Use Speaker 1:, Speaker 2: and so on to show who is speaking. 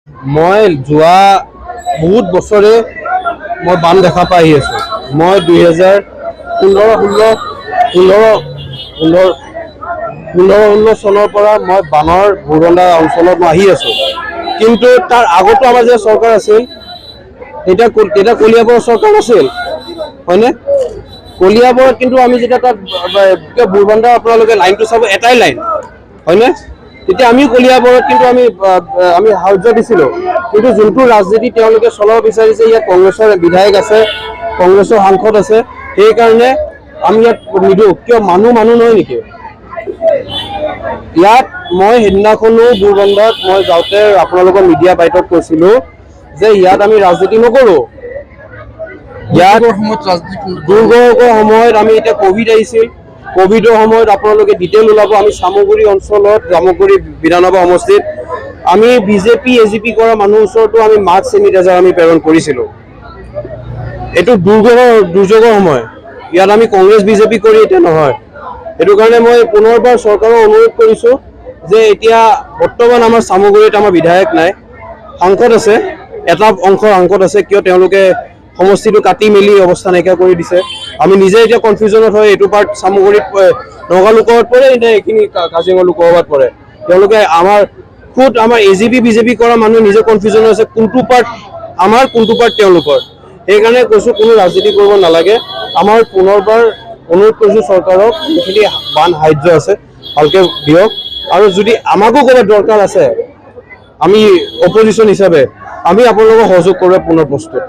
Speaker 1: মই যোৱা বহুত বছৰে মই বান দেখা পাই আহি আছোঁ। মই 2016 চনৰ পৰা মই বানৰ ভোৰবন্ধা অঞ্চলত মই আহি আছোঁ। কিন্তু তাৰ আগতো আমাৰ যে চৰকাৰ আছিল, তেতিয়া কলিয়াবৰৰ চৰকাৰ নাছিল, হয়নে? কলিয়াবৰত কিন্তু আমি যেতিয়া তাত ভোৰবন্ধা আপোনালোকে লাইনটো চাব, এটাই লাইন, হয়নে? তেতিয়া আমি কলিয়াবৰত কিন্তু আমি সাহায্য দিছিলোঁ। কিন্তু যোনটো ৰাজনীতি তেওঁলোকে চলাব বিচাৰিছে, ইয়াত কংগ্ৰেছৰ বিধায়ক আছে, কংগ্ৰেছৰ সাংসদ আছে, সেইকাৰণে আমি ইয়াত নিদিওঁ। কিয়? মানুহ নহয় নেকি? ইয়াত মই সেইদিনাখনো ভোৰবন্ধাত মই যাওঁতে আপোনালোকৰ মিডিয়া বাইটত কৈছিলোঁ যে ইয়াত আমি ৰাজনীতি নকৰোঁ। ইয়াত দুৰ্যোগৰ সময়ত আমি এতিয়া কভিড আহিছিল, কভিডৰ সময়ত আপোনালোকে ডিটেইল ওলাব। আমি চামগুৰি অঞ্চলত, জামুগুৰি বিধানসভা সমষ্টিত আমি বিজেপি এজিপি কৰা মানুহৰ ওচৰতো আমি মাস্ক চেনিটাইজাৰ আমি প্ৰেৰণ কৰিছিলোঁ। এইটো দুৰ্যোগৰ সময়, ইয়াত আমি কংগ্ৰেছ বিজেপি কৰি এতিয়া নহয়। সেইটো কাৰণে মই পুনৰবাৰ চৰকাৰক অনুৰোধ কৰিছোঁ যে এতিয়া বৰ্তমান আমাৰ চামগুৰিত আমাৰ বিধায়ক নাই, সাংসদ আছে, এটা অংশৰ সাংসদ আছে। কিয়? তেওঁলোকে সমষ্টিটো কাটি মেলি অৱস্থা নাইকিয়া কৰি দিছে। আমি নিজে এতিয়া কনফিউজনত হয়, এইটো পাৰ্ট চামগুৰিত নগাঁও লোকসভাত পৰে নে এইখিনি কাজিৰঙা লোকসভাত পৰে। তেওঁলোকে আমাৰ এজিপি বিজেপি কৰা মানুহ নিজে কনফিউজন আছে, কোনটো পাৰ্ট আমাৰ, কোনটো পাৰ্ট তেওঁলোকৰ। সেইকাৰণে কৈছোঁ কোনো ৰাজনীতি কৰিব নালাগে। আমাৰ পুনৰবাৰ অনুৰোধ কৰিছোঁ চৰকাৰক, যিখিনি বান সাহায্য আছে ভালকৈ দিয়ক। আৰু যদি আমাকো ক'ৰবাত দৰকাৰ আছে, আমি অপজিশ্যন হিচাপে আমি আপোনালোকক সহযোগ কৰিবলৈ পুনৰ প্ৰস্তুত।